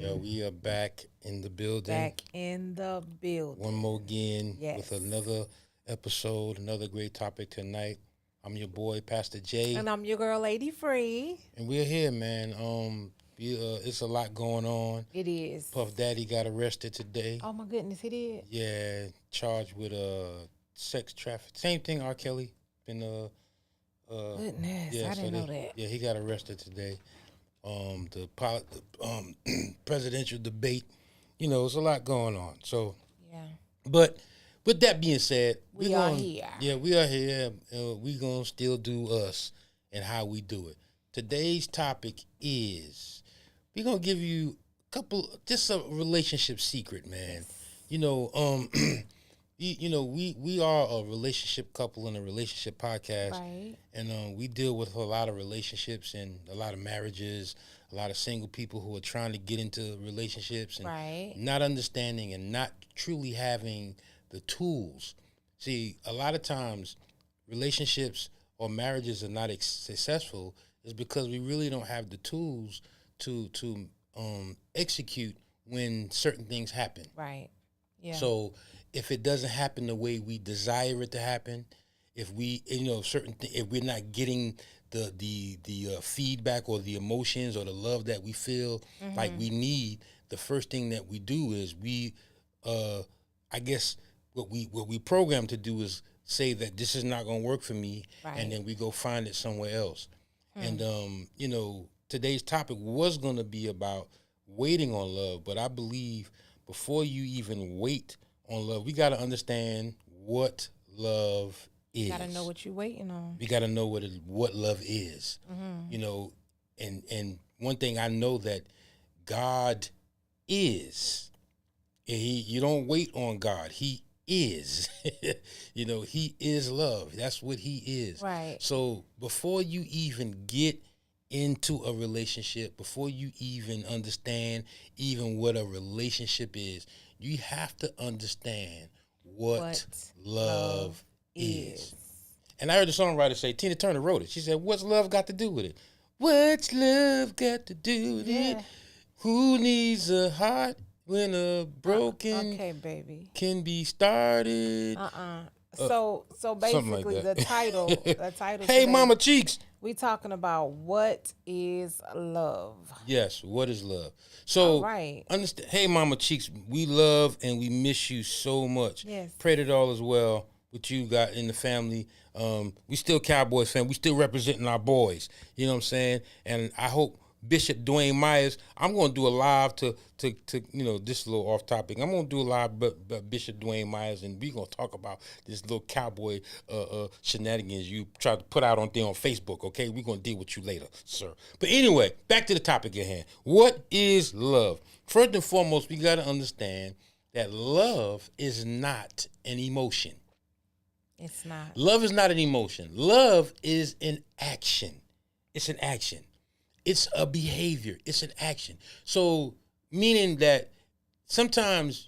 Yeah, we are back in the building. Back in the building. One more again with Yes. another episode, another great topic tonight. I'm your boy, Pastor J, And I'm your girl, Lady Free. and we're here, man. It's a lot going on. It is. Puff Daddy got arrested today. Oh my goodness, he did. Yeah, charged with sex traffic. Same thing. R. Kelly been Goodness, yeah. I So didn't know that. yeah, he got arrested today. Presidential debate. It's a lot going on. So, Yeah. but with that being said, We are here. Yeah, we are here. We gonna still do us and how we do it. Today's topic is we gonna give you just a relationship secret, man. You know, we are a relationship couple and a relationship podcast, Right. and we deal with a lot of relationships and a lot of marriages, a lot of single people who are trying to get into relationships and Right. not understanding and not truly having the tools. See, a lot of times relationships or marriages are not successful is because we really don't have the tools to execute when certain things happen. Right. Yeah. So if it doesn't happen the way we desire it to happen, if we, if we're not getting the feedback or the emotions or the love that we feel like we need, the first thing that we do is I guess what we program to do is say that this is not going to work for me, Right. and then we go find it somewhere else. And today's topic was going to be about waiting on love, but I believe before you even wait on love, we got to understand what love is. You gotta know what you're waiting on. We got to know what love is. And one thing I know that God is. You don't wait on God. He is. He is love. That's what he is. Right. So before you even get into a relationship, before you even understand even what a relationship is, you have to understand what love is. And I heard the songwriter say, Tina Turner wrote it. She said, "What's love got to do with it? What's love got to do with it? Who needs a heart when a broken Okay, baby. can be started?" So like basically that. the title Hey, today, Mama Cheeks. we talking about what is love. Yes, what is love? So, All right. understand. Hey, Mama Cheeks, we love and we miss you so much. Yes. Pray that all is well with you got in the family. We still Cowboys fan. We still representing our boys. You know what I'm saying? And I hope Bishop Dwayne Myers. I'm going to do a live to this is a little off topic. I'm going to do a live but Bishop Dwayne Myers, and we're going to talk about this little cowboy shenanigans you tried to put out on Facebook. Okay, we're going to deal with you later, sir. But anyway, back to the topic at hand. What is love? First and foremost, we got to understand that love is not an emotion. It's not. Love is not an emotion. Love is an action. It's an action. It's a behavior. It's an action. So, meaning that sometimes,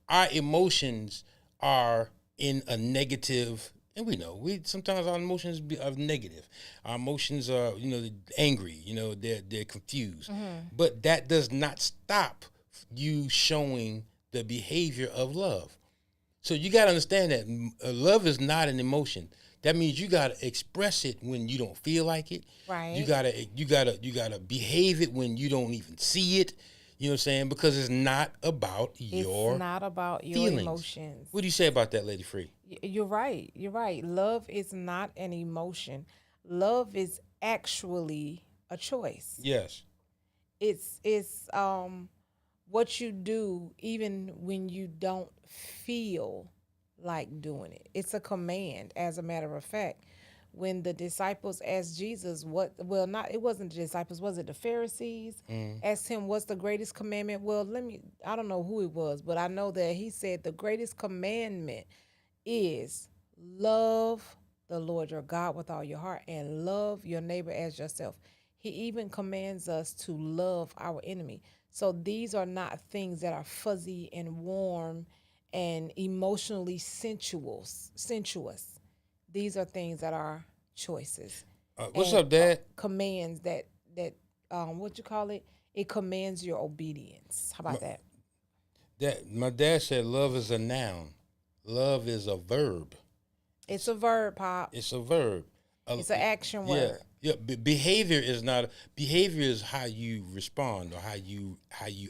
our emotions are in a negative, and we know sometimes our emotions are negative. Our emotions are, angry. They're confused. But that does not stop you showing the behavior of love. So you got to understand that love is not an emotion. That means you got to express it when you don't feel like it. Right. You gotta behave it when you don't even see it. You know what I'm saying? Because it's not about your It's not about your feelings. emotions. What do you say about that, Lady Free? You're right. You're right. Love is not an emotion. Love is actually a choice. Yes. It's what you do even when you don't feel like doing it. It's a command, as a matter of fact. When the disciples asked Jesus it wasn't the disciples, was it the Pharisees? Asked him, what's the greatest commandment? Well, I don't know who it was, but I know that he said the greatest commandment is love the Lord your God with all your heart and love your neighbor as yourself. He even commands us to love our enemy. So these are not things that are fuzzy and warm and emotionally sensuous. These are things that are choices. What's up, Dad? Commands that what you call it? it commands your obedience. How about that? That my dad said love is a noun. Love is a verb. It's a verb, Pop. It's a verb. It's an action Yeah. word. Yeah. Behavior is not behavior is how you respond or how you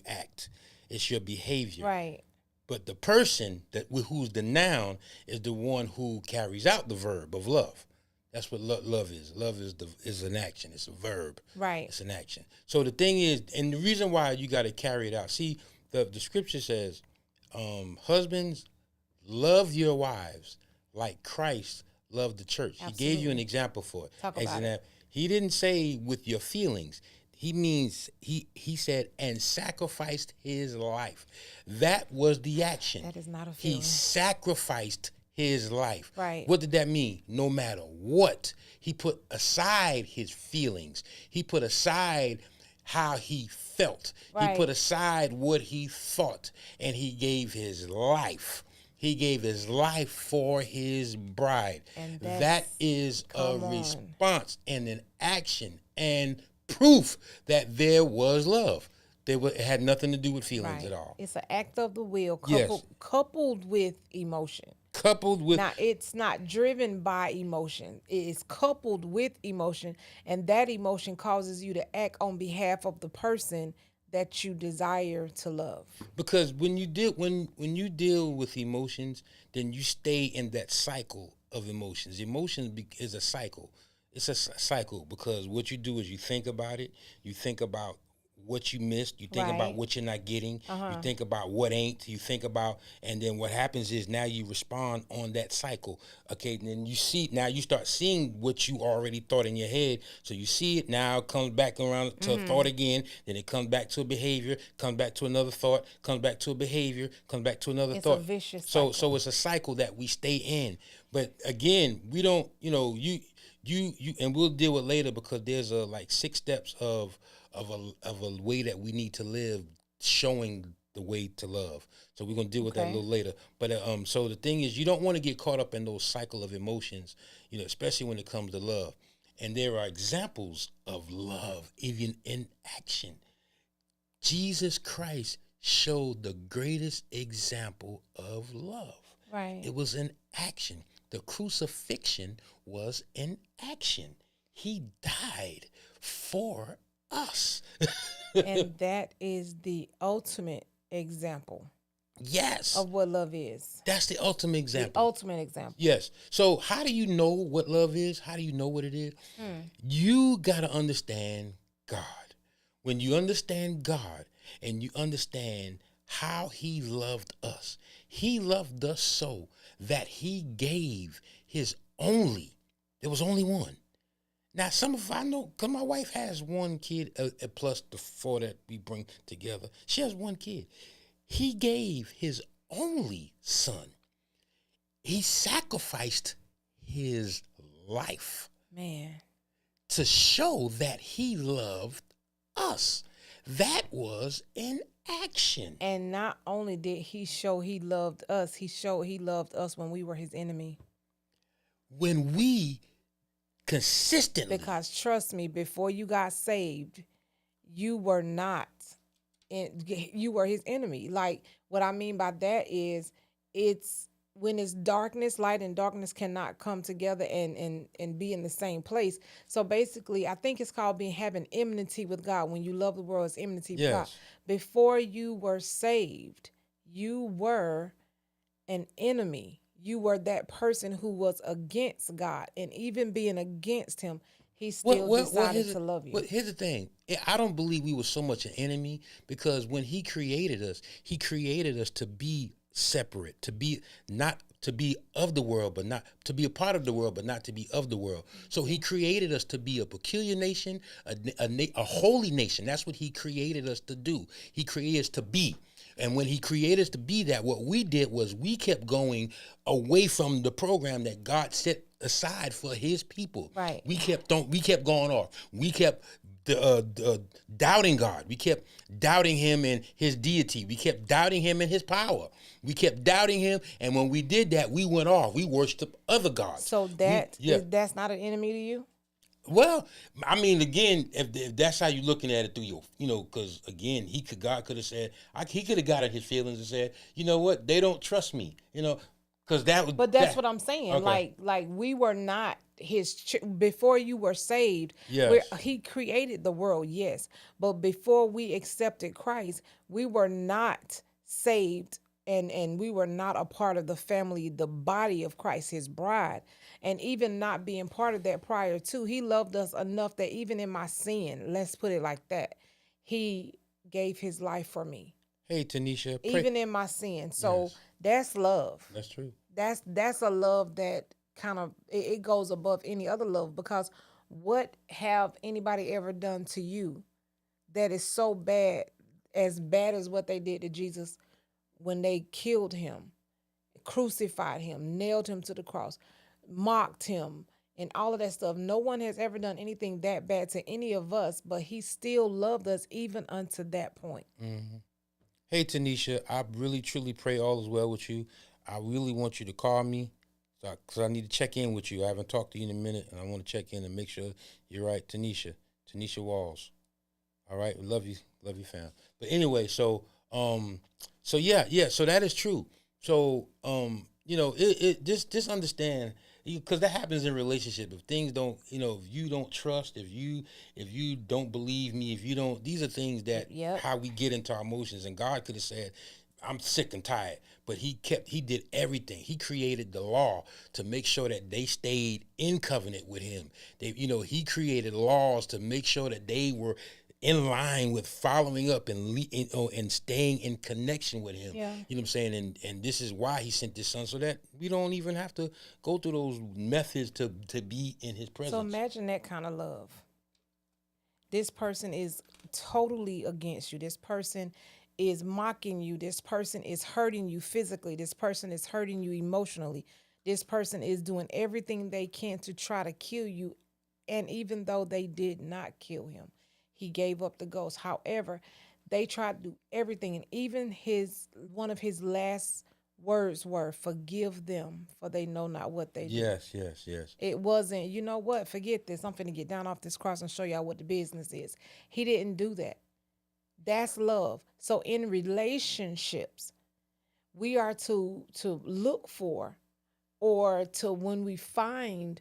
act. It's your behavior. Right. But the person who's the noun is the one who carries out the verb of love. That's what love is. Love is an action. It's a verb. Right. It's an action. So the thing is, and the reason why you got to carry it out. See, the scripture says, husbands, love your wives like Christ loved the church. Absolutely. He gave you an example for it. Talk about it. He didn't say with your feelings. He means he said and sacrificed his life. That was the action. That is not a feeling. He sacrificed his life. Right. What did that mean? No matter what, he put aside his feelings. He put aside how he felt. Right. He put aside what he thought, and he gave his life. He gave his life for his bride. And that is a come on. response and an action and proof that there was love. It had nothing to do with feelings Right. at all. It's an act of the will Yes. coupled with emotion. Coupled with Now, it's not driven by emotion. It is coupled with emotion, and that emotion causes you to act on behalf of the person that you desire to love. because when you deal with emotions, then you stay in that cycle of emotions. Is a cycle. It's a cycle because what you do is you think about it. You think about what you missed. You think about Right. what you're not getting. You think about what ain't. You think about, and then what happens is now you respond on that cycle. Okay, and then you start seeing what you already thought in your head. So you see it now, it comes back around to a thought again. Then it comes back to a behavior. Comes back to another thought. Comes back to a behavior. Comes back to another It's thought. a vicious So cycle. it's a cycle that we stay in. But again, we don't. You and we'll deal with later because there's like 6 steps of a way that we need to live, showing the way to love. So we're gonna deal with that a Okay. little later. But so the thing is, you don't want to get caught up in those cycle of emotions, especially when it comes to love. And there are examples of love, even in action. Jesus Christ showed the greatest example of love. Right. It was in action. The crucifixion was in action. He died for us. And that is the ultimate example Yes. of what love is. That's the ultimate The example. ultimate example. Yes. So how do you know what love is? How do you know what it is? You got to understand God. When you understand God and you understand how he loved us so that he gave his only, there was only one. Now, I know, because my wife has one kid, plus the 4 that we bring together. She has one kid. He gave his only son. He sacrificed his life Man. to show that he loved us. That was in action. And not only did he show he loved us, he showed he loved us when we were his enemy. When we consistently, Because trust me, before you got saved, you were not you were his enemy. Like, what I mean by that is, it's when it's darkness, light and darkness cannot come together and be in the same place. So basically, I think it's called having enmity with God. When you love the world, it's enmity with God. Yes. Before you were saved, you were an enemy. You were that person who was against God, and even being against him, he still decided to love you. But here's the thing. I don't believe we were so much an enemy, because when he created us to be separate, to be of the world, but not to be a part of the world, but not to be of the world. So he created us to be a peculiar nation, a holy nation. That's what he created us to do. He created us to be. And when he created us to be that, what we did was we kept going away from the program that God set aside for his people. Right. We kept going off. We kept doubting God. We kept doubting him and his deity. We kept doubting him and his power. We kept doubting him, and when we did that, we went off. We worshiped other gods. So that's not an enemy to you? Well, I mean, again, if that's how you're looking at it through your, because again, God could have said, he could have got in his feelings and said, you know what, they don't trust me, because that was But that's that. what I'm saying. Okay. Like we were not before you were saved. Yes. He created the world, yes, but before we accepted Christ, we were not saved, and we were not a part of the family, the body of Christ, His bride, and even not being part of that prior to, He loved us enough that even in my sin, let's put it like that, He gave His life for me, Hey, Tanisha, pray. even in my sin. So Yes, that's love. that's true. That's a love that kind of it goes above any other love, because what have anybody ever done to you that is so bad, as bad as what they did to Jesus when they killed him, crucified him, nailed him to the cross, mocked him, and all of that stuff? No one has ever done anything that bad to any of us, but He still loved us even unto that point. Hey, Tanisha, I really truly pray all is well with you. I really want you to call me because I need to check in with you. I haven't talked to you in a minute, and I want to check in and make sure you're right, Tanisha Walls. All right, love you, fam. But anyway, so yeah, so that is true. So just understand, because that happens in relationship. If things don't, if you don't trust, if you don't believe me, if you don't, these are things that Yep. how we get into our emotions. And God could have said, I'm sick and tired, but he did everything. He created the law to make sure that they stayed in covenant with him. He created laws to make sure that they were in line with following up and staying in connection with him. Yeah. You know what I'm saying? And this is why he sent his son, so that we don't even have to go through those methods to be in his presence. So imagine that kind of love. This person is totally against you. This person is mocking you. This person is hurting you physically. This person is hurting you emotionally. This person is doing everything they can to try to kill you. And even though they did not kill him, he gave up the ghost. However, they tried to do everything. And even one of his last words were, "Forgive them, for they know not what they do." Yes. It wasn't, you know what, forget this. I'm finna get down off this cross and show y'all what the business is. He didn't do that. That's love. So in relationships, we are to look for, or to, when we find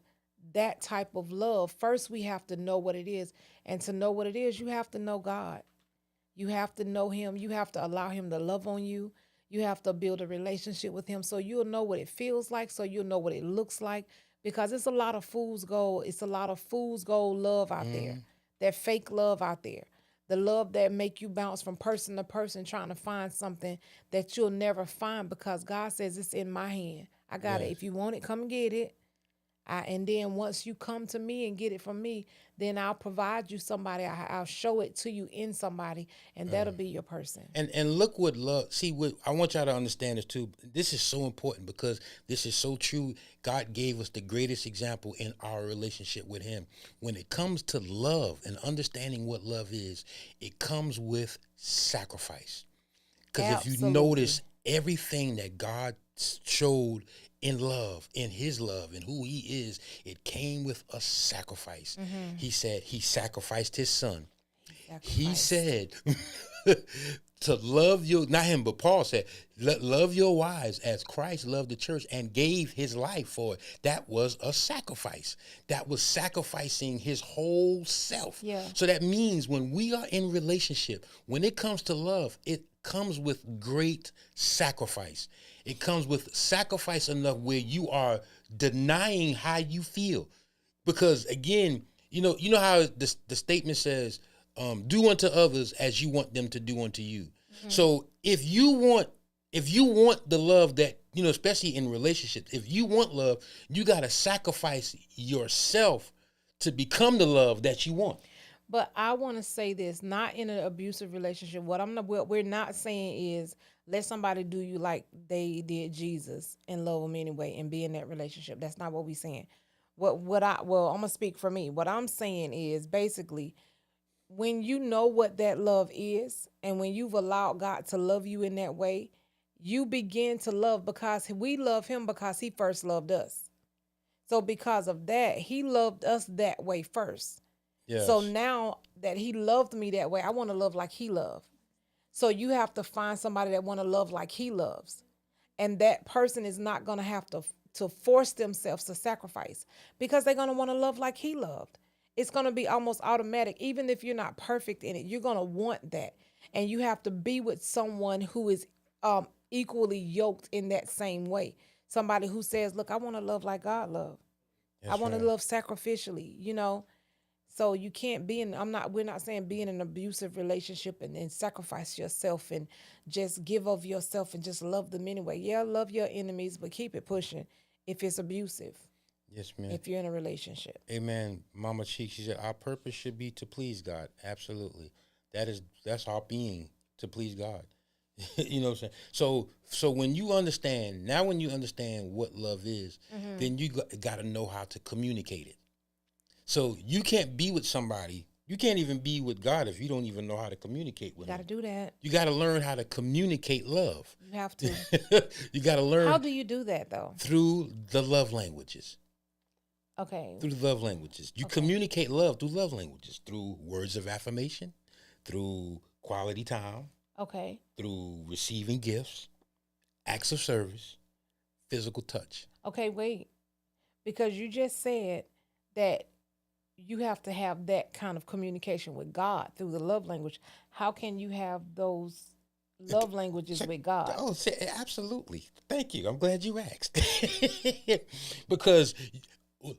that type of love, first we have to know what it is. And to know what it is, you have to know God. You have to know Him. You have to allow Him to love on you. You have to build a relationship with Him, so you'll know what it feels like, so you'll know what it looks like. Because it's a lot of fool's gold. It's a lot of fool's gold love out there. That fake love out there. The love that make you bounce from person to person trying to find something that you'll never find, because God says it's in my hand. I got it. Yes. If you want it, come and get it. And then once you come to me and get it from me, then I'll provide you somebody. I'll show it to you in somebody, and that'll be your person. And look what love. See, what I want y'all to understand this too. This is so important because this is so true. God gave us the greatest example in our relationship with Him. When it comes to love and understanding what love is, it comes with sacrifice. Because if you Absolutely. notice everything that God showed in love, in His love, and who He is, it came with a sacrifice. He said He sacrificed His son. He said to love your, not him, but Paul said, love your wives as Christ loved the church and gave his life for it. That was a sacrifice. That was sacrificing his whole self. Yeah. So that means when we are in relationship, when it comes to love, it comes with great sacrifice. It comes with sacrifice enough where you are denying how you feel. Because again, you know how the statement says, do unto others as you want them to do unto you. So if you want the love that, especially in relationships, if you want love, you got to sacrifice yourself to become the love that you want. But I want to say this, not in an abusive relationship. What we're not saying is let somebody do you like they did Jesus and love them anyway and be in that relationship. That's not what we're saying. I'm gonna speak for me. What I'm saying is basically, when you know what that love is, and when you've allowed God to love you in that way, you begin to love, because we love Him because He first loved us. So because of that, he loved us that way first. So Yes. now that he loved me that way, I want to love like he loved. So you have to find somebody that want to love like he loves. And that person is not going to have to force themselves to sacrifice because they're going to want to love like he loved. It's going to be almost automatic. Even if you're not perfect in it, you're going to want that. And you have to be with someone who is equally yoked in that same way. Somebody who says, look, I want to love like God loved. I That's want to right. love sacrificially, you know. So you can't be in, we're not saying be in an abusive relationship and sacrifice yourself and just give of yourself and just love them anyway. Yeah, love your enemies, but keep it pushing if it's abusive, Yes, man. if you're in a relationship. Amen. Mama Cheek, she said, our purpose should be to please God. Absolutely. That's our being, to please God. You know what I'm saying? So when you understand, now when you understand what love is, then you got to know how to communicate it. So you can't be with somebody, you can't even be with God if you don't even know how to communicate with You got to him. do that. You got to learn how to communicate love. You have to. You got to How learn do you do that though? through the love languages. Okay. Through the love languages. You communicate love through love languages, through words of affirmation, through quality time, Okay. through receiving gifts, acts of service, physical touch. Okay, wait. Because you just said that you have to have that kind of communication with God through the love language. How can you have those love languages with God? Oh, absolutely. Thank you. I'm glad you asked. Because,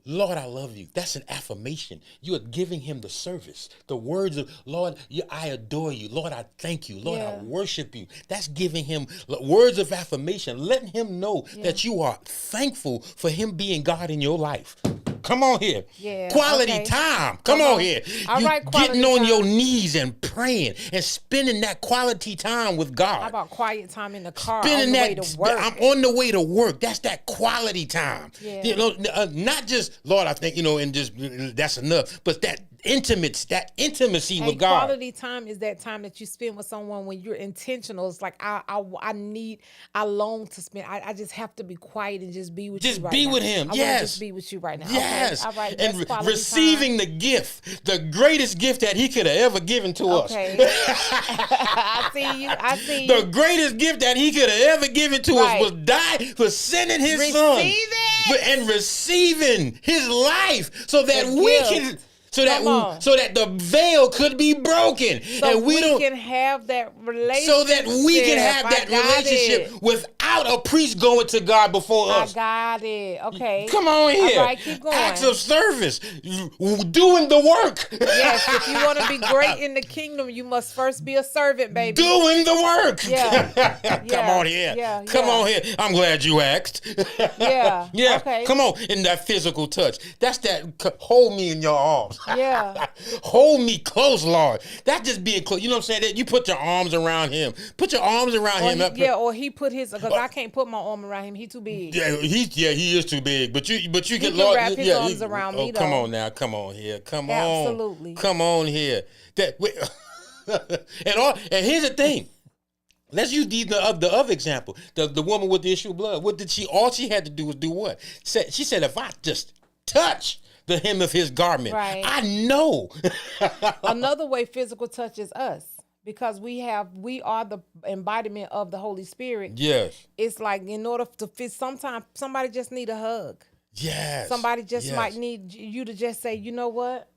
Lord, I love you. That's an affirmation. You are giving him the service. The words of, Lord, I adore you. Lord, I thank you. Lord, I Yeah. worship you. That's giving him words of affirmation, letting him know that you are thankful for him being God in your life. Come on here. Yeah, Quality okay. time. Come Come on on. here. All You right, getting quality on time. your knees and praying and spending that quality time with God. How about quiet time in the car Spending on the way that, to work? I'm on the way to work. That's that quality time. Yeah. You know, not just Lord, I think, you know, and just that's enough, but that intimacy with And God. quality time is that time that you spend with someone when you're intentional. It's like I long to spend. I just have to be quiet and just be with you Just right be now. with him. I want to Yes. just be with you right now. Yes. Okay. All right. And That's quality receiving time. the gift, the greatest gift that he could have ever given to us. Okay. I see you. I see The you. greatest gift that he could have ever given to Right. us was die for sending his Receive son. it. And receiving his life so that The we gift. can Come on. so that the veil could be broken. So and we don't can have that relationship. so that we can have I that got relationship it. without a priest going to God before I us. got it. Okay. Come on here. All right, keep going. Acts of service, doing the work. Yes, if you want to be great in the kingdom, you must first be a servant, baby. Doing the work. Yeah. Come Yeah. on here. Yeah. Come Yeah. on here. I'm glad you asked. Yeah. Yeah. Okay. Come on. In that physical touch. That's that hold me in your arms. Yeah. Hold me close, Lord. That's just being close. You know what I'm saying? That you put your arms around him. Put your arms around Or him. or he put his, because I can't put my arm around him. He too big. Yeah, he is too big. But you can Lord, wrap his arms around me, Come though. on now, come on here, come Absolutely. on, come on here. And here's the thing. Let's use the other example. The woman with the issue of blood. What did she? All she had to do was do what? She said, if I just touch the hem of his garment, Right. I know. Another way physical touch is us, because we are the embodiment of the Holy Spirit. Yes. It's like, in order to fit, sometimes somebody just need a hug. Yes. Somebody just Yes. might need you to just say, you know what?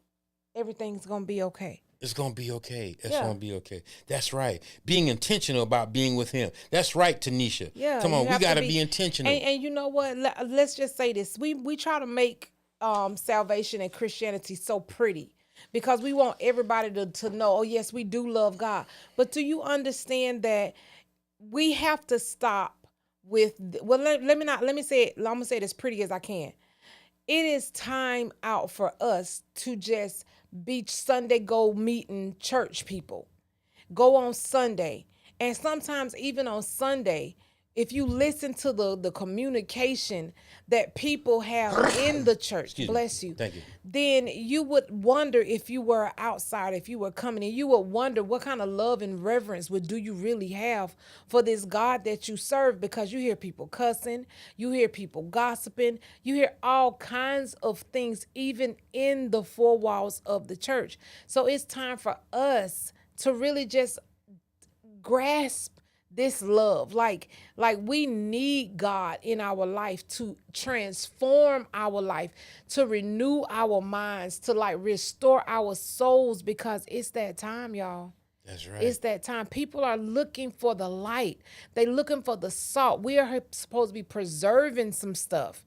Everything's going to be okay. It's going to be okay. It's Yeah. going to be okay. That's right. Being intentional about being with him. That's right, Tanisha. Yeah. Come you on, we have to got to be intentional. And you know what? Let's just say this. We try to make salvation and Christianity so pretty, because we want everybody to know, oh, yes, we do love God. But do you understand that we have to stop with, well, let me say it, I'm going to say it as pretty as I can. It is time out for us to just be Sunday go meeting church people. Go on Sunday. And sometimes even on Sunday, if you listen to the communication that people have in the church, Excuse me. bless you, Thank you. then you would wonder, if you were outside, if you were coming in, you would wonder what kind of love and reverence do you really have for this God that you serve, because you hear people cussing, you hear people gossiping, you hear all kinds of things, even in the four walls of the church. So it's time for us to really just grasp this love. Like we need God in our life to transform our life, to renew our minds, to like restore our souls, because it's that time, y'all. That's right. It's that time. People are looking for the light. They looking for the salt. We are supposed to be preserving some stuff.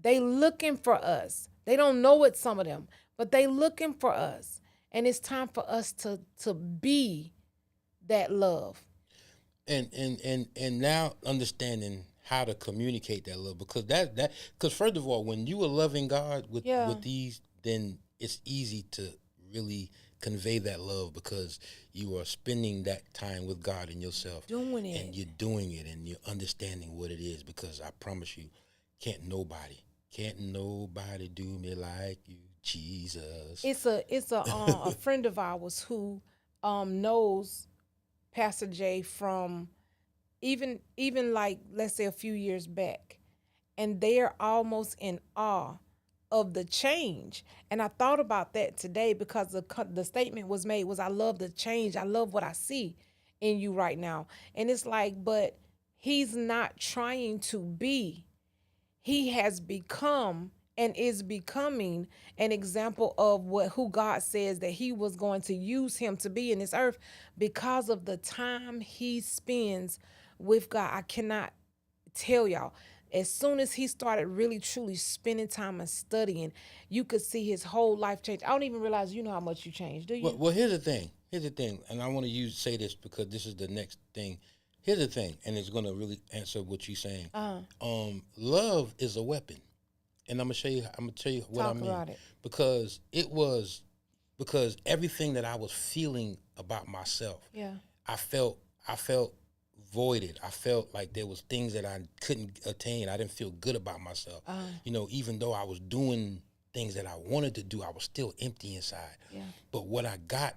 They looking for us. They don't know it, some of them, but they looking for us. And it's time for us to be that love. And now understanding how to communicate that love, because because first of all, when you are loving God with these, then it's easy to really convey that love, because you are spending that time with God and yourself, doing it, and you're doing it, and you're understanding what it is. Because I promise you, can't nobody do me like you, Jesus. It's a friend of ours who knows Pastor Jay from even like, let's say, a few years back, and they're almost in awe of the change. And I thought about that today, because the statement was made was, I love the change. I love what I see in you right now. And it's like, but he's not trying to be. He has become and is becoming an example of who God says that he was going to use him to be in this earth, because of the time he spends with God. I cannot tell y'all, as soon as he started really truly spending time and studying, you could see his whole life change. I don't even realize you know how much you changed, do you? Well, here's the thing, and I want to say this because this is the next thing. Here's the thing, and it's going to really answer what you're saying. Love is a weapon. And I'm gonna tell you what I mean. Talk about it. Because everything that I was feeling about myself, I felt voided. I felt like there was things that I couldn't attain. I didn't feel good about myself. Even though I was doing things that I wanted to do, I was still empty inside. Yeah. But what I got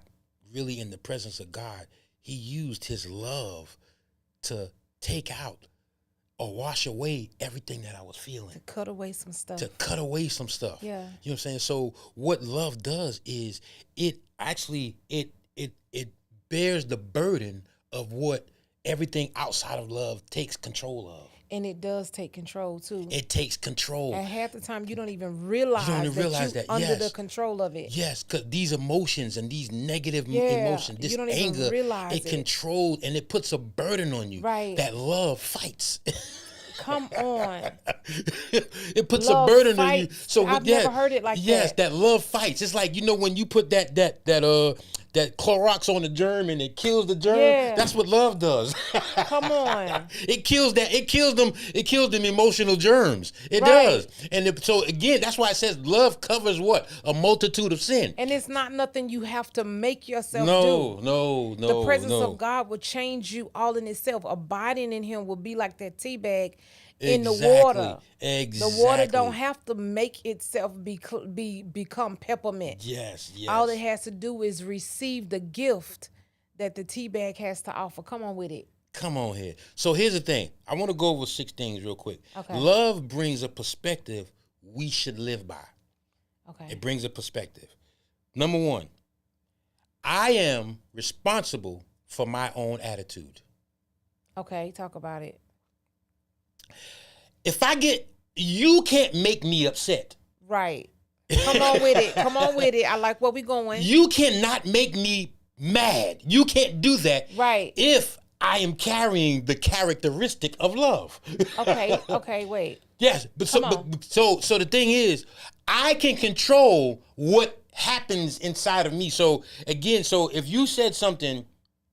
really in the presence of God, he used his love to take out or wash away everything that I was feeling. To cut away some stuff. Yeah. You know what I'm saying? So what love does is it actually it bears the burden of what everything outside of love takes control of. And it does take control too. It takes control. And half the time you don't even realize that you're under the control of it. Yes, because these emotions and these negative emotions, this anger, it controls and it puts a burden on you. Right. That love fights. Come on. It puts a burden fights. on you. So I've never heard it like that. Yes, that love fights. It's like, when you put that Clorox on the germ and it kills the germ. Yeah. That's what love does. Come on. It kills them emotional germs. It does. And so again, that's why it says love covers what? A multitude of sin. And it's not nothing you have to make yourself do. No. The presence of God will change you all in itself. Abiding in him will be like that tea bag in the water. Exactly. The water don't have to make itself become peppermint. Yes. All it has to do is receive the gift that the tea bag has to offer. Come on with it. Come on here. So here's the thing. I want to go over 6 things real quick. Okay. Love brings a perspective we should live by. Okay. It brings a perspective. Number 1, I am responsible for my own attitude. Okay, talk about it. You can't make me upset. Right. Come on with it. I like where we going. You cannot make me mad. You can't do that. Right. If I am carrying the characteristic of love. Okay, wait. Yes, so the thing is, I can control what happens inside of me. So again, if you said something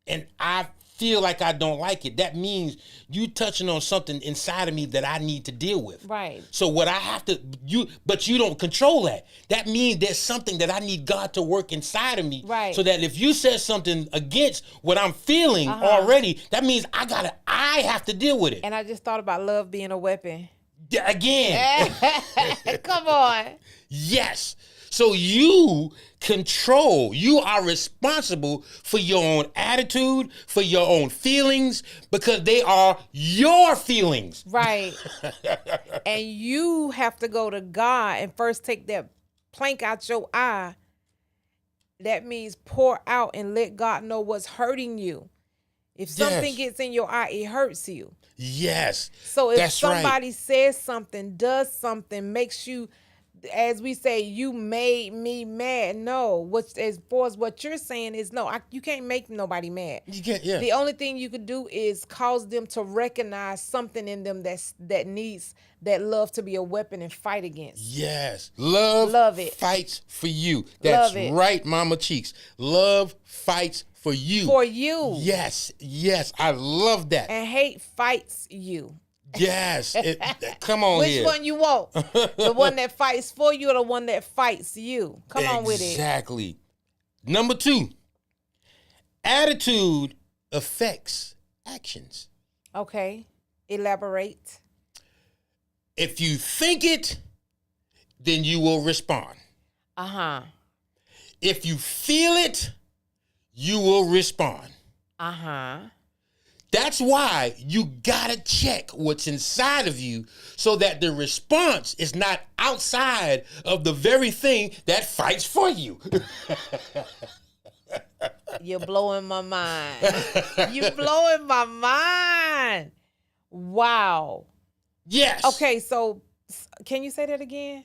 and I feel like I don't like it, that means you touching on something inside of me that I need to deal with. Right. So what I have to, but you don't control that. That means there's something that I need God to work inside of me. Right. So that if you said something against what I'm feeling already, that means I have to deal with it. And I just thought about love being a weapon. Again. Come on. Yes. So you are responsible for your own attitude, for your own feelings, because they are your feelings. Right. And you have to go to God and first take that plank out your eye. That means pour out and let God know what's hurting you. If something gets in your eye, it hurts you. Yes. So if that's somebody right. says something, does something, makes you, as we say, you made me mad. No, as far as what you're saying is no, you can't make nobody mad. You can't, yeah. The only thing you could do is cause them to recognize something in them that needs that love to be a weapon and fight against. Yes. Love it. Fights for you. That's Love it. right, Mama Cheeks. Love fights for you. For you. Yes. Yes. I love that. And hate fights you. Yes. Come on Which here. one you want? The one that fights for you or the one that fights you? Come on with it. Exactly. Number 2, attitude affects actions. Okay. Elaborate. If you think it, then you will respond. Uh-huh. If you feel it, you will respond. Uh-huh. That's why you gotta check what's inside of you so that the response is not outside of the very thing that fights for you. You're blowing my mind. You're blowing my mind. Wow. Yes. Okay, so can you say that again?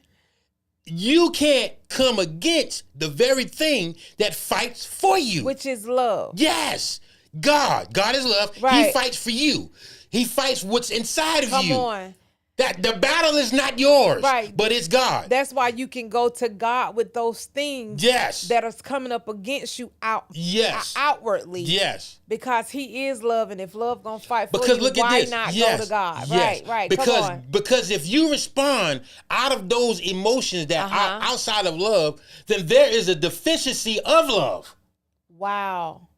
You can't come against the very thing that fights for you. Which is love. Yes. God is love. Right. He fights for you. He fights what's inside of you. Come on. That the battle is not yours, Right. but it's God. That's why you can go to God with those things Yes. that are coming up against you Yes. outwardly. Yes. Because he is love, and if love gonna fight for Because you, look at why this. not Yes. go to God? Yes. Right. Because Come on. because if you respond out of those emotions that are outside of love, then there is a deficiency of love. Wow.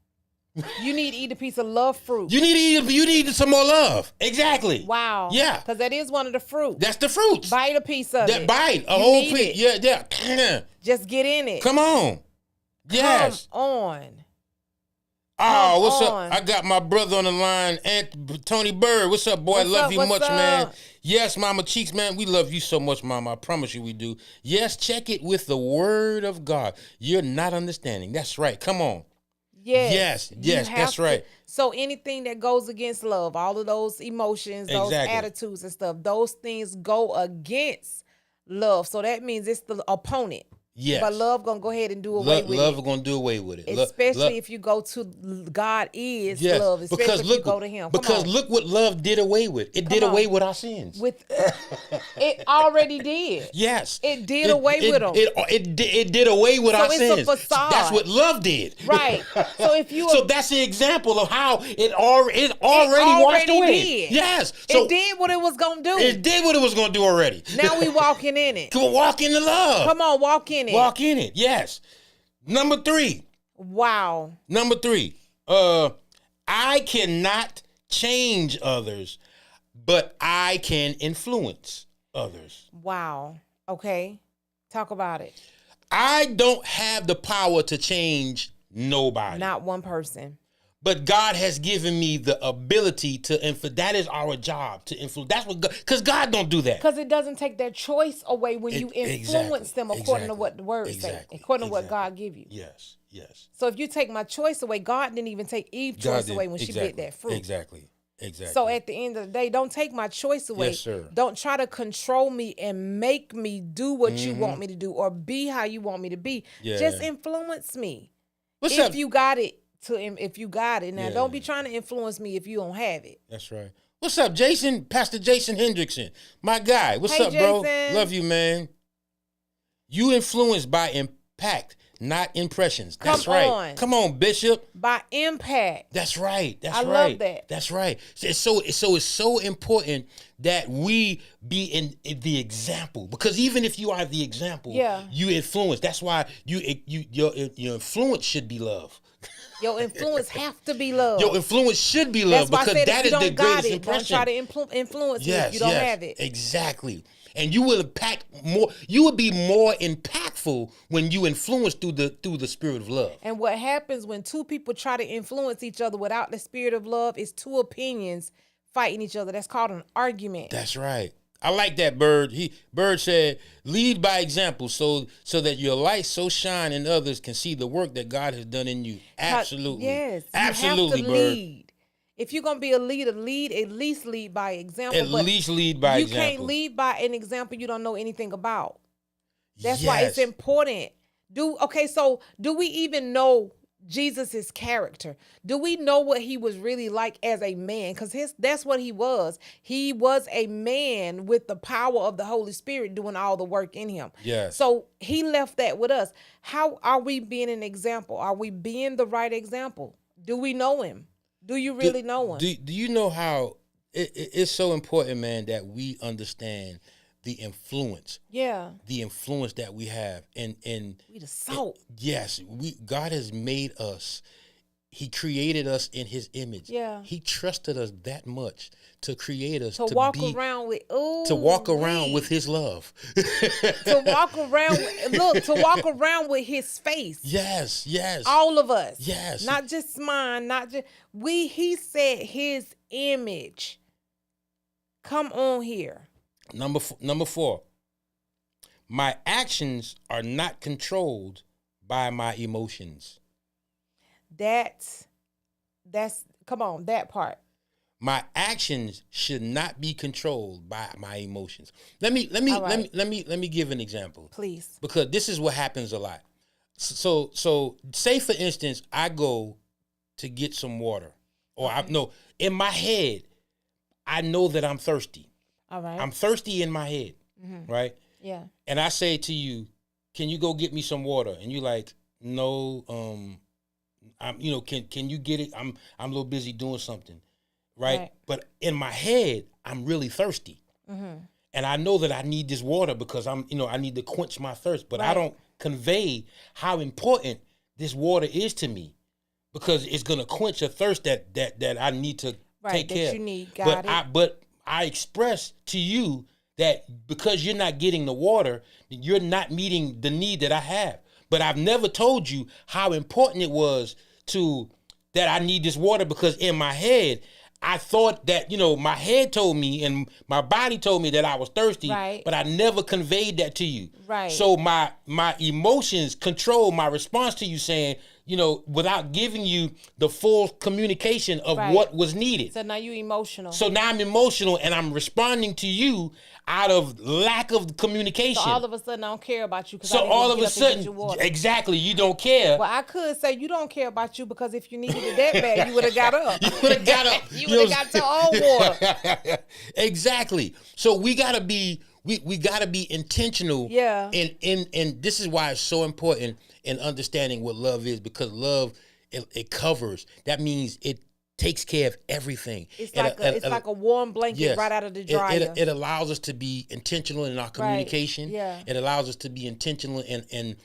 You need to eat a piece of love fruit. You need some more love. Exactly. Wow. Yeah. Because that is one of the fruit. That's the fruits. Bite a piece of it. Bite a You whole need piece. it. Yeah. Just get in it. Come on. Yes. Come on. Oh, what's on. up? I got my brother on the line, Tony Bird. What's up, boy? What's Love up? you What's much, up? man. Yes, Mama Cheeks, man. We love you so much, Mama. I promise you we do. Yes, check it with the word of God. You're not understanding. That's right. Come on. Yes. Yes, You that's have right. So anything that goes against love, all of those emotions, those Exactly. attitudes and stuff, those things go against love. So that means it's the opponent. Yes. But love gonna go ahead and do away with love it. is going to do away with it. Especially if you go to God is Yes, love. Especially because if look, you go to him. Come because on. look what love did away with. It did on. away with our sins. With it already did. Yes. It did away with them. It did away with our it's sins. a facade. That's what love did. Right. So if you So that's the example of how it already washed away. did. Yes. So it did what it was gonna do. it did what it was going to do already. Now we walking in it. Come on, walk in the love. Come on, walk in it. Walk in it. Yes. Number 3. Wow. I cannot change others, but I can influence others. Wow. Okay. Talk about it. I don't have the power to change nobody. Not one person. But God has given me the ability to influence. That is our job, to influence. That's what God, because God don't do that. Because it doesn't take that choice away when you influence them according to what the word say, according to what God give you. Yes. So if you take my choice away, God didn't even take Eve's choice away when she bit that fruit. Exactly. So at the end of the day, don't take my choice away. Yes, sir. Don't try to control me and make me do what you want me to do or be how you want me to be. Yeah. Just influence me. What's if up? you got it. If you got it. Now, don't be trying to influence me if you don't have it. That's right. What's up, Jason? Pastor Jason Hendrickson, my guy. What's Hey, up, bro? Jason. Love you, man. You influence by impact, not impressions. That's Come right. on. Come on, Bishop. By impact. That's right. That's I right. love that. That's right. It's so important that we be in the example, because even if you are the example, Yeah. you influence. That's why your influence should be love. Your influence have to be love. Your influence should be love, That's why I because said that if you is the don't got greatest it, impression. don't try to influence me if you don't have it. Exactly. And you will impact more. You will be more impactful when you influence through the spirit of love. And what happens when two people try to influence each other without the spirit of love is two opinions fighting each other. That's called an argument. That's right. I like that, Bird. Bird said, "Lead by example, so that your light so shine and others can see the work that God has done in you." Absolutely. Yes. Absolutely, you have to Bird. lead. If you're gonna be a leader, at least lead by example. At least lead by you example. can't lead by an example you don't know anything about. That's Yes. why it's important. So do we even know Jesus's character? Do we know what he was really like as a man? Because that's what he was. He was a man with the power of the Holy Spirit doing all the work in him. Yes. So he left that with us. How are we being an example? Are we being the right example? Do we know him? Do you really know him? Do you know how it's so important, man, that we understand the influence that we have, and We the salt. yes, God has made us. He created us in His image. Yeah. He trusted us that much to create us To walk around with His love. to walk around with his face. Yes, yes. All of us. Yes. Not just mine, he said his image. Come on here. Number 4. My actions are not controlled by my emotions. That's come on, that part. My actions should not be controlled by my emotions. Let me give an example. Please. Because this is what happens a lot. So say for instance, I go to get some water, or in my head, I know that I'm thirsty. All right. I'm thirsty in my head, right? Yeah. And I say to you, "Can you go get me some water?" And you like, "No, can you get it? I'm a little busy doing something." Right? But in my head, I'm really thirsty. And I know that I need this water because I need to quench my thirst, but I don't convey how important this water is to me, because it's going to quench a thirst that I need to take care of. You need. But I express to you that because you're not getting the water, you're not meeting the need that I have. But I've never told you how important it was that I need this water, because in my head, I thought that, my head told me and my body told me that I was thirsty, but I never conveyed that to you. Right. So my emotions control my response to you saying, without giving you the full communication of what was needed. So now you're emotional. So now I'm emotional and I'm responding to you out of lack of communication. So all of a sudden I don't care about you. So all of a sudden, exactly, you don't care. Well, I could say you don't care about you, because if you needed it that bad, you would have got up. You would have got up. You would have got your own water. Exactly. So we gotta be intentional. Yeah. And this is why it's so important in understanding what love is, because love it covers. That means it takes care of everything. It's like a warm blanket right out of the dryer. It allows us to be intentional in our communication. Yeah. It allows us to be intentional in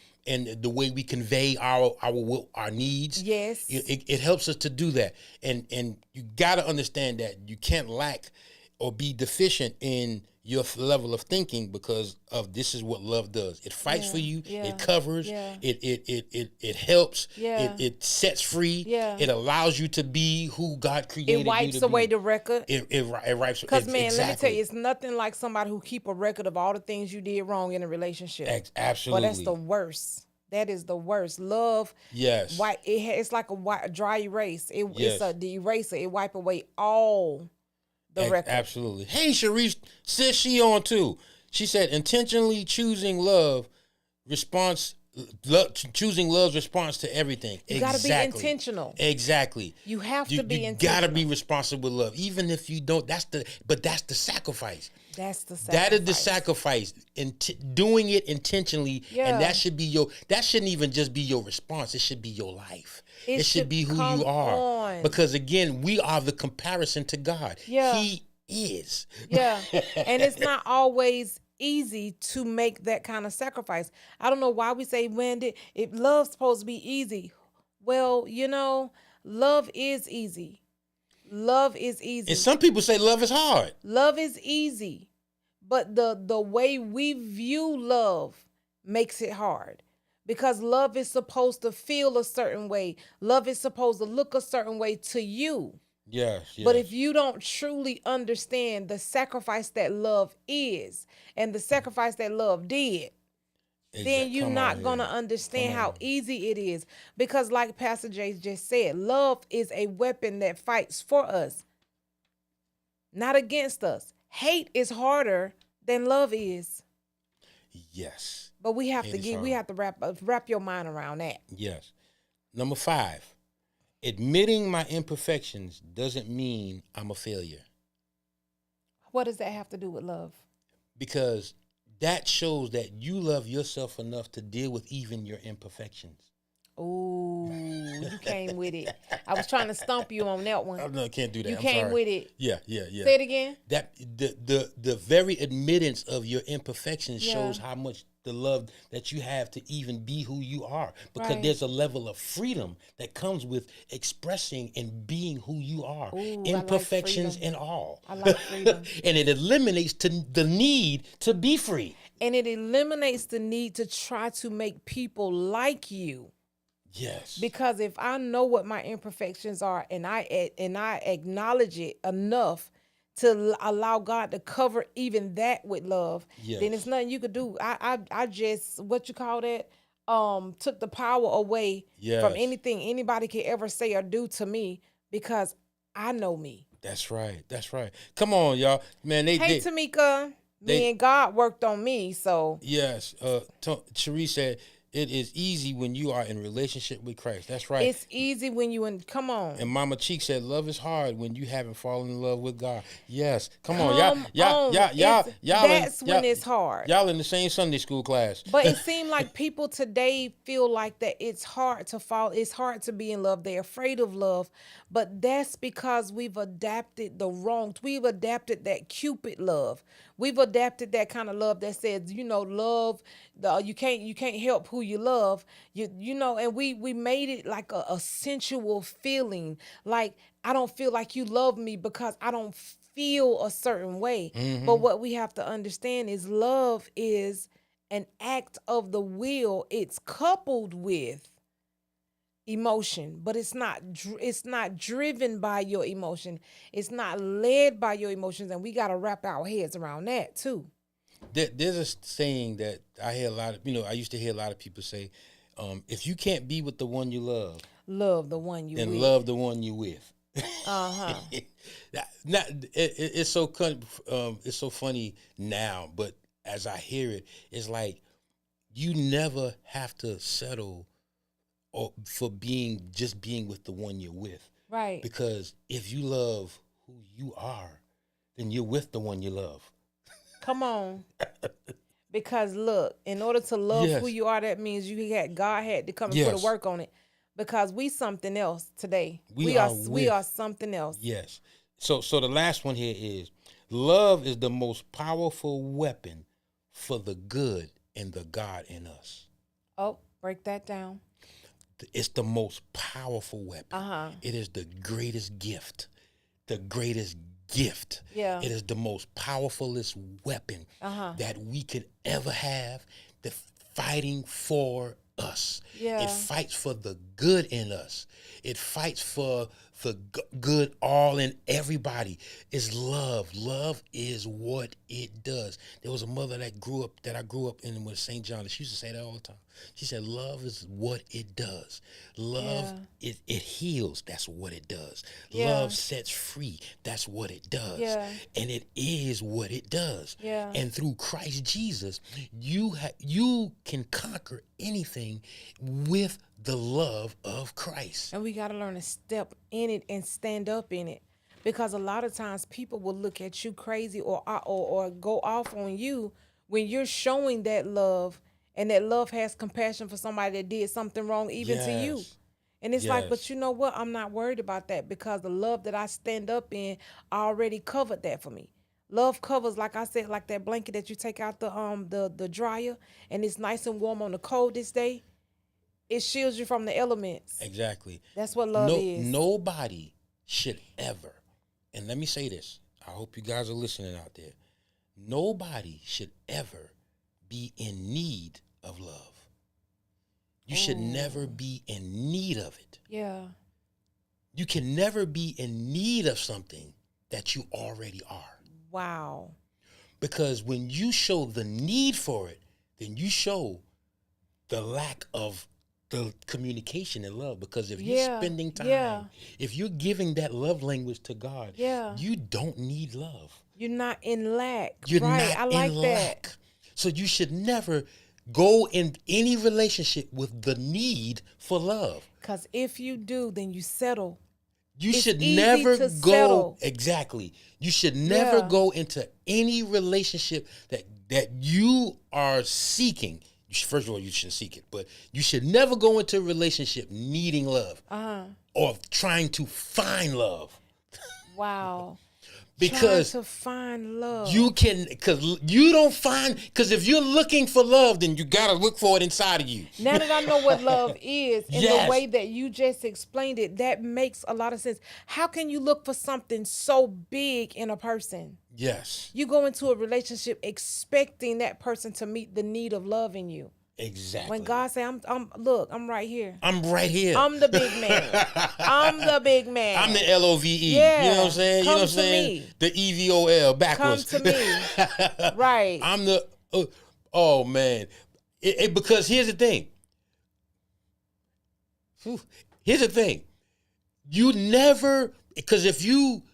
the way we convey our needs. Yes. It helps us to do that. And you got to understand that you can't lack or be deficient in your level of thinking, because of this is what love does. It fights for you. It covers. It helps. It sets free. It allows you to be who God created you to be. It wipes away the record. It wipes. Because man, let me tell you, it's nothing like somebody who keep a record of all the things you did wrong in a relationship. Absolutely. But that's the worst. That is the worst. Love. Yes. It's like a dry erase. It's the eraser. It wipe away all the record. Absolutely. Hey, Sharice says she on too. She said intentionally choosing love, response choosing love's response to everything. You got to be intentional. Exactly. You have to be You intentional. gotta be responsible with love, even if you don't. That's the sacrifice. That's the sacrifice. That is the sacrifice. Doing it intentionally, and that shouldn't even just be your response. It should be your life. It should be who you are. On. Because again, we are the comparison to God. Yeah. He is. Yeah. And it's not always easy to make that kind of sacrifice. I don't know why we say if love's supposed to be easy. Well, love is easy. Love is easy. And some people say love is hard. Love is easy. But the way we view love makes it hard. Because love is supposed to feel a certain way. Love is supposed to look a certain way to you. Yes. But if you don't truly understand the sacrifice that love is and the sacrifice that love did, then you're not going to understand how easy it is. Because like Pastor Jay just said, love is a weapon that fights for us, not against us. Hate is harder than love is. Yes. But we have to wrap your mind around that. Yes. Number 5, admitting my imperfections doesn't mean I'm a failure. What does that have to do with love? Because that shows that you love yourself enough to deal with even your imperfections. Ooh, you came with it. I was trying to stump you on that one. No, I can't do that. You came with it. Yeah. Say it again. That the very admittance of your imperfections shows how much the love that you have to even be who you are. Because there's a level of freedom that comes with expressing and being who you are. Ooh, imperfections and all. I like freedom. And it eliminates the need to be free. And it eliminates the need to try to make people like you. Yes. Because if I know what my imperfections are and I acknowledge it enough to allow God to cover even that with love, then it's nothing you could do. I just, what you call that, took the power away from anything anybody could ever say or do to me because I know me. That's right. Come on, y'all. Man, Tamika, me and God worked on me, so. Yes. Cherie said, it is easy when you are in relationship with Christ. That's right. It's easy when come on. And Mama Cheek said, love is hard when you haven't fallen in love with God. Yes. Come on. Y'all. That's when it's hard. Y'all in the same Sunday school class. But it seemed like people today feel like that it's hard to fall. It's hard to be in love. They're afraid of love. But that's because we've adapted we've adapted that Cupid love. We've adapted that kind of love that says, love, you can't help who you love. And we made it like a sensual feeling. Like, I don't feel like you love me because I don't feel a certain way. Mm-hmm. But what we have to understand is love is an act of the will. It's coupled with emotion, but it's not driven by your emotion. It's not led by your emotions, and we got to wrap our heads around that too. There's a saying that I hear a lot of, I used to hear a lot of people say, if you can't be with the one you love the one you then with. love the one you with. It's so funny now, but as I hear it, it's like you never have to settle for being with the one you're with. Right. Because if you love who you are, then you're with the one you love. Come on. Because look, in order to love who you are, that means God had to come and put a work on it. Because we something else today. We are something else. Yes. So the last one here is, love is the most powerful weapon for the good and the God in us. Oh, break that down. It's the most powerful weapon. Uh-huh. It is the greatest gift. The greatest gift. Yeah. It is the most powerfulest weapon that we could ever have. The fighting for us. Yeah. It fights for the good in us. It fights for the good all in everybody is love. Love is what it does. There was a mother that I grew up in with St. John. She used to say that all the time. She said, love is what it does. Love, it heals. That's what it does. Love sets free. That's what it does. Yeah. And it is what it does. Yeah. And through Christ Jesus, you can conquer anything with the love of Christ. And we got to learn to step in it and stand up in it, because a lot of times people will look at you crazy or go off on you when you're showing that love, and that love has compassion for somebody that did something wrong even to you. And it's like, but you know what? I'm not worried about that, because the love that I stand up in already covered that for me. Love covers, like I said, like that blanket that you take out the dryer and it's nice and warm on the coldest day. It shields you from the elements. Exactly. That's what love is. Nobody should ever, and let me say this, I hope you guys are listening out there. Nobody should ever be in need of love. You should never be in need of it. Yeah. You can never be in need of something that you already are. Wow. Because when you show the need for it, then you show the lack of the communication and love. Because if you're spending time, if you're giving that love language to God, you don't need love. You're not in lack. You're right. not I like in that. lack. So you should never go in any relationship with the need for love. Because if you do, then you settle. You It's should easy never to go settle. exactly. You should never go into any relationship that you are seeking. First of all, you shouldn't seek it, but you should never go into a relationship needing love or trying to find love. Wow. Because trying to find love. Because if you're looking for love, then you got to look for it inside of you. Now that I know what love is and Yes. the way that you just explained it, that makes a lot of sense. How can you look for something so big in a person? Yes. You go into a relationship expecting that person to meet the need of love in you. Exactly. When God say, I'm right here. I'm right here. I'm the big man. I'm the big man. I'm the LOVE. Yeah. You know what I'm saying? Come You know what I'm to saying? me. The EVOL backwards. Come to me. Right. I'm the oh man. Because here's the thing. Here's the thing. You never, because if you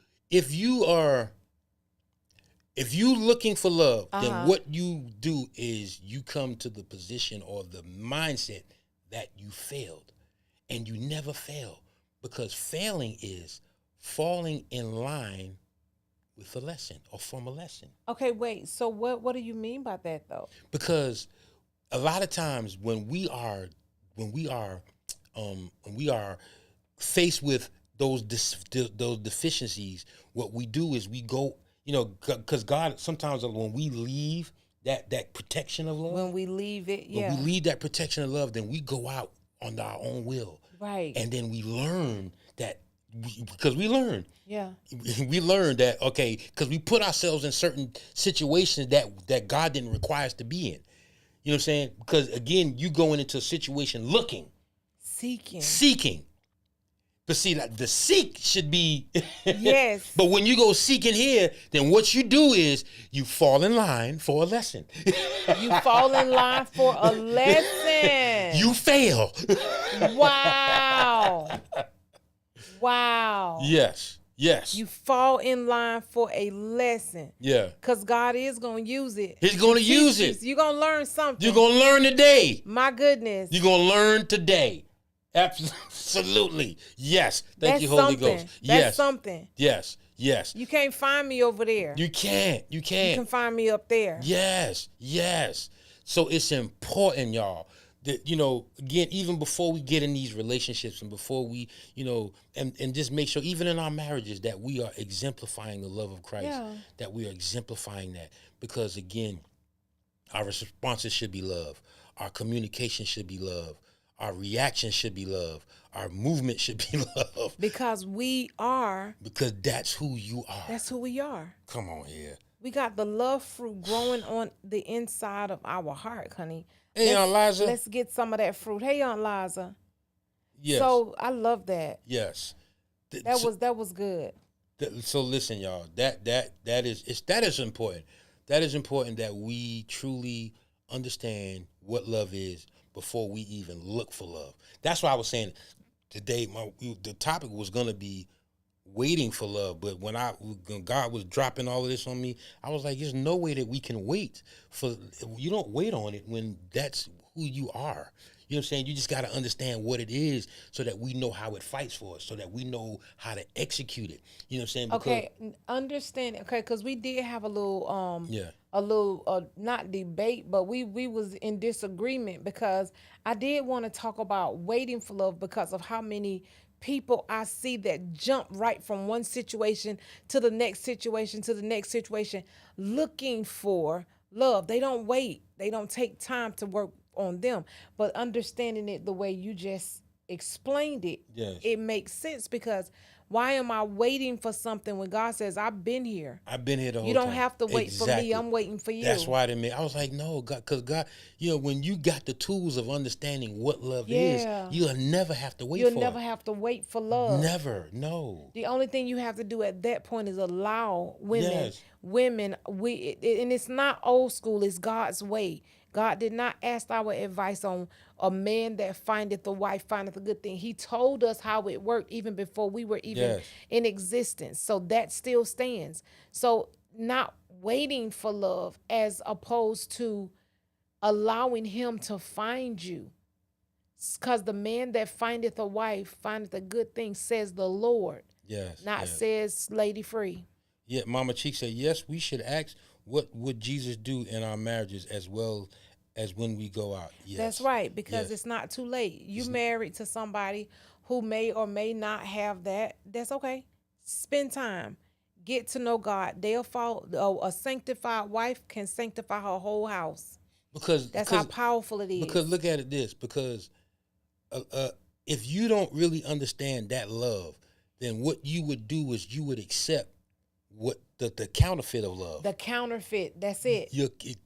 looking for love, then what you do is you come to the position or the mindset that you failed. And you never fail, because failing is falling in line with a lesson or from a lesson. Okay, wait. So what do you mean by that though? Because a lot of times when we are faced with those deficiencies, what we do is we go, because God, sometimes when we leave that protection of love, When we leave it, when we leave that protection of love, then we go out on our own will. Right. And then we learn that, because we learn. Yeah. We learn that, okay, because we put ourselves in certain situations that God didn't require us to be in. You know what I'm saying? Because again, you going into a situation looking. Seeking. But see, like, the seek should be Yes. But when you go seeking here, then what you do is you fall in line for a lesson. You fall in line for a lesson. You fail. Wow. Wow. Yes. You fall in line for a lesson. Yeah. Because God is going to use it. He's going to use it. You're going to learn something. You're going to learn today. My goodness. You're going to learn today. Absolutely. Yes. Thank you, Holy Ghost. That's something. Yes. You can't find me over there. You can't. You You can find me up there. Yes. So it's important, y'all, that, again, even before we get in these relationships and before we, and just make sure, even in our marriages, that we are exemplifying the love of Christ, that we are exemplifying that. Because, again, our responses should be love. Our communication should be love. Our reaction should be love. Our movement should be love. Because we are. Because that's who you are. That's who we are. Come on here. We got the love fruit growing on the inside of our heart, honey. Hey, Aunt Liza. Let's get some of that fruit. Hey, Aunt Liza. Yes. So I love that. Yes. That was good. So listen, y'all. That is important. That is important that we truly understand what love is before we even look for love. That's why I was saying today. The topic was gonna be waiting for love, but when God was dropping all of this on me, I was like, there's no way that we can wait for. You don't wait on it when that's who you are. You know what I'm saying? You just got to understand what it is so that we know how it fights for us, so that we know how to execute it. You know what I'm saying? Okay, understand. Okay, because we did have Yeah. a little not debate, but we was in disagreement because I did want to talk about waiting for love because of how many people I see that jump right from one situation to the next situation to the next situation looking for love. They don't wait. They don't take time to work on them. But understanding it the way you just explained it, Yes. it makes sense because why am I waiting for something when God says I've been here? I've been here the whole You time. don't have to wait for me. I'm waiting for you. That's why I was like, no, God, because God, when you got the tools of understanding what love is, you'll never have to wait for it. You'll never have to wait for love. Never, no. The only thing you have to do at that point is allow women, Yes. and it's not old school, it's God's way. God did not ask our advice on a man that findeth a wife, findeth a good thing. He told us how it worked even before we were even in existence. So that still stands. So not waiting for love as opposed to allowing him to find you. Because the man that findeth a wife findeth a good thing, says the Lord. Yes. Not says Lady Free. Yeah, Mama Cheek said, yes, we should ask what would Jesus do in our marriages as well as when we go out. Yes. That's right, because it's not too late. You married to somebody who may or may not have that. That's okay. Spend time. Get to know God. A sanctified wife can sanctify her whole house. Because how powerful it is. Because look at it because if you don't really understand that love, then what you would do is you would accept what the counterfeit of love. The counterfeit, that's it.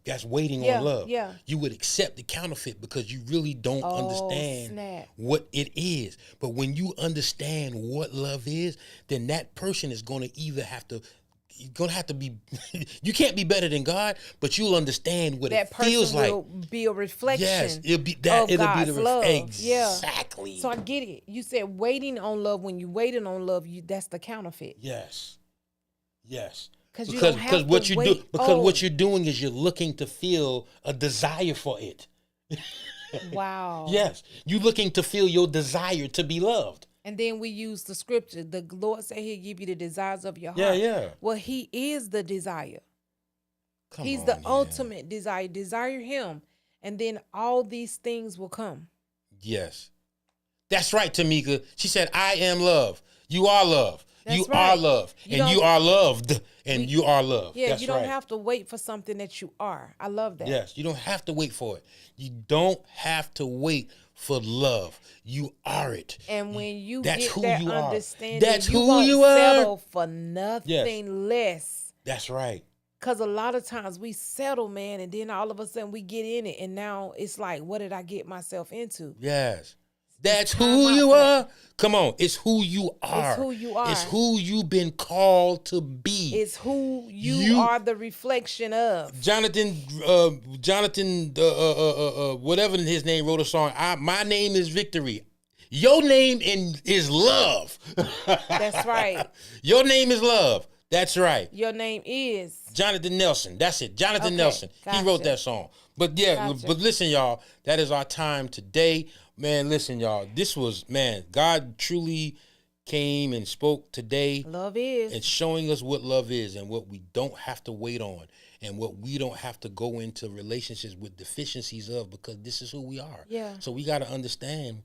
That's waiting on love. Yeah. You would accept the counterfeit because you really don't understand what it is. But when you understand what love is, then that person is going to either have to. You're gonna have to be. You can't be better than God, but you'll understand what it feels like. That person will be a reflection. Yes, it'll be that. It'll God's be the love. Exactly. Yeah. So I get it. You said waiting on love. When you waiting on love, that's the counterfeit. Yes. Because what you're doing is you're looking to feel a desire for it. Wow. Yes, you're looking to feel your desire to be loved. And then we use the scripture. The Lord said He'll give you the desires of your heart. Yeah. Well, He is the desire. He's the ultimate desire. Desire Him, and then all these things will come. Yes, that's right, Tamika. She said, "I am love. You are love. You are love, and you are loved, and you are loved." Yeah, that's you don't have to wait for something that you are. I love that. Yes, you don't have to wait for it. You don't have to wait for love. You are it. And when you that's get who that you understanding, that's you who won't you are. settle for nothing less. That's right. Because a lot of times we settle, man, and then all of a sudden we get in it, and now it's like, what did I get myself into? Yes. That's who you are. Come on. It's who you are. It's who you are. It's who you've been called to be. It's who you are the reflection of. Jonathan, whatever his name, wrote a song. My name is Victory. Your name is Love. That's right. Your name is Love. That's right. Your name is Jonathan Nelson. That's it. Jonathan Nelson. Gotcha. He wrote that song. But but listen, y'all. That is our time today. Man, listen, y'all. This was, God truly came and spoke today. Love is. And showing us what love is and what we don't have to wait on and what we don't have to go into relationships with deficiencies of, because this is who we are. Yeah. So we got to understand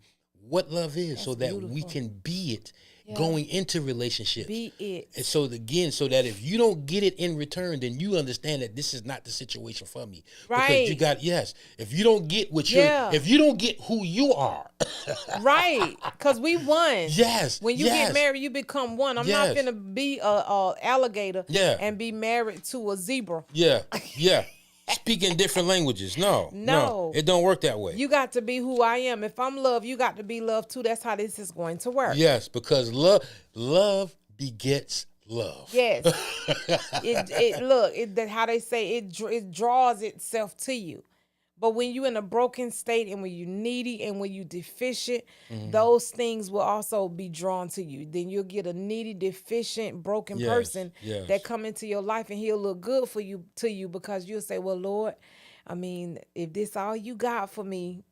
what love is. That's so that we can be it. Going into relationships. Be it. And so so that if you don't get it in return, then you understand that this is not the situation for me. Right. Because if you don't get if you don't get who you are. Right. Because we won. Yes. When you get married, you become one. I'm not going to be a alligator and be married to a zebra. Yeah. speaking different languages. No, No. it don't work that way. You got to be who I am. If I'm love, you got to be love too. That's how this is going to work. Yes, because love begets love. Yes. How they say it draws itself to you. But when you're in a broken state and when you're needy and when you're deficient, those things will also be drawn to you. Then you'll get a needy, deficient, broken person that come into your life, and he'll look good to you because you'll say, well, Lord, I mean, if this all you got for me.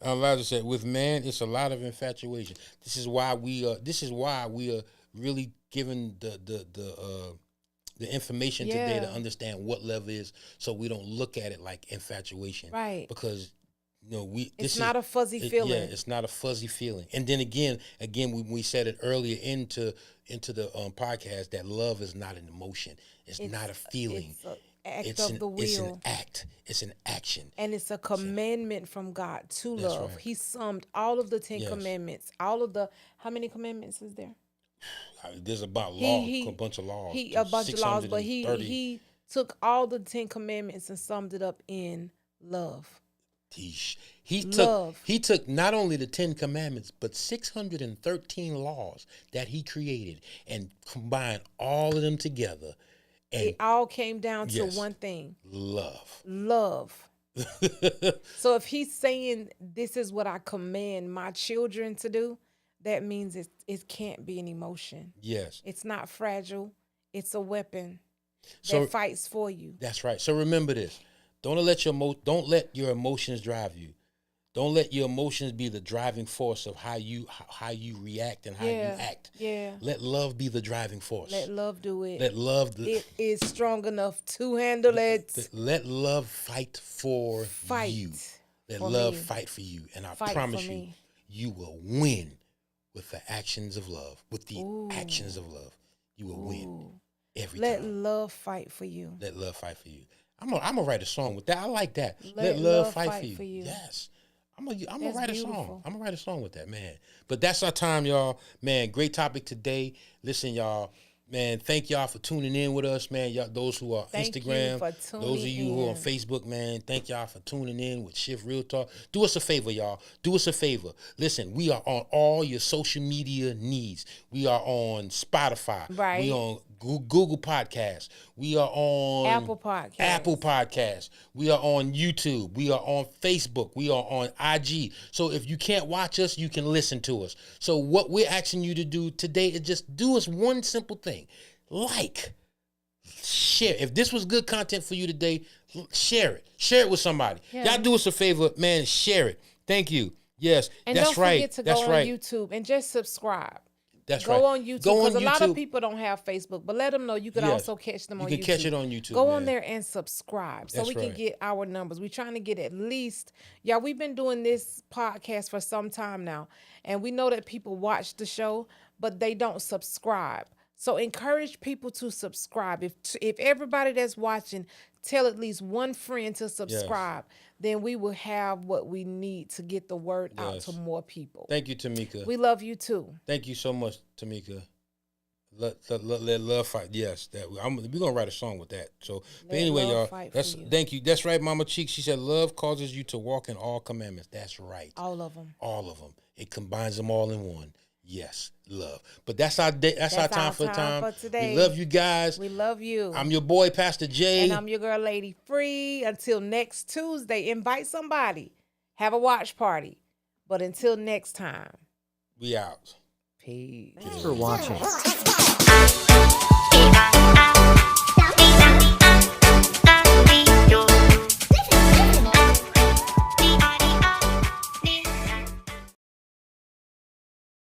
Elijah said, with man, it's a lot of infatuation. This is why we are really given the information today to understand what love is, so we don't look at it like infatuation. Right. Because it's not a fuzzy feeling. Yeah, it's not a fuzzy feeling. And then again, we said it earlier into the podcast that love is not an emotion. It's not a feeling. It's of the will. It's an act. It's an action. And it's a commandment from God to love. Right. He summed all of the 10 commandments. How many commandments is there? There's about a bunch of laws. But he took all the 10 commandments and summed it up in love. He took not only the 10 commandments, but 613 laws that he created and combined all of them together. And it all came down to one thing. Love. So if he's saying this is what I command my children to do, that means it can't be an emotion. Yes. It's not fragile. It's a weapon that fights for you. That's right. So remember this. Don't let your emotions drive you. Don't let your emotions be the driving force of how you react and how you act. Yeah. Let love be the driving force. Let love do it. It is strong enough to handle it. Let love fight for you. Let love fight for you. And I promise you, you will win with the actions of love. With the actions of love, you will win every time. Let love fight for you. Let love fight for you. I'm gonna write a song with that. I like that. Let love fight for you. Yes. I'm gonna write a song. I'm gonna write a song with that, man. But that's our time, y'all. Man, great topic today. Listen, y'all. Man, thank y'all for tuning in with us, man. Y'all, those who are Instagram, those of you who are on Facebook, man, thank y'all for tuning in with Shift Real Talk. Do us a favor, y'all. Do us a favor. Listen, we are on all your social media needs. We are on Spotify. Right. We on Google Podcasts. We are on Apple Podcasts. We are on YouTube. We are on Facebook. We are on IG. So if you can't watch us, you can listen to us. So what we're asking you to do today is just do us one simple thing. Like, share. If this was good content for you today, share it. Share it with somebody. Yeah. Y'all do us a favor, man, share it. Thank you. Yes, and that's right. And don't forget to go on YouTube and just subscribe. That's go right. On YouTube, because a lot of people don't have Facebook, but let them know you could also catch them on YouTube. You can catch it on YouTube. Go on there and subscribe so we can get our numbers. We're trying to get at least, we've been doing this podcast for some time now, and we know that people watch the show, but they don't subscribe. So encourage people to subscribe. If everybody that's watching tell at least one friend to subscribe, then we will have what we need to get the word out to more people. Thank you, Tamika. We love you too. Thank you so much, Tamika. Let love fight. Yes, we're gonna write a song with that. So, but anyway, y'all. Thank you. That's right, Mama Cheek. She said, "Love causes you to walk in all commandments." That's right. All of them. All of them. It combines them all in one. Yes, love. But that's our day. That's our time for today. We love you guys. We love you. I'm your boy, Pastor Jay. And I'm your girl, Lady Free. Until next Tuesday, invite somebody. Have a watch party. But until next time, we out. Peace. Thanks for watching.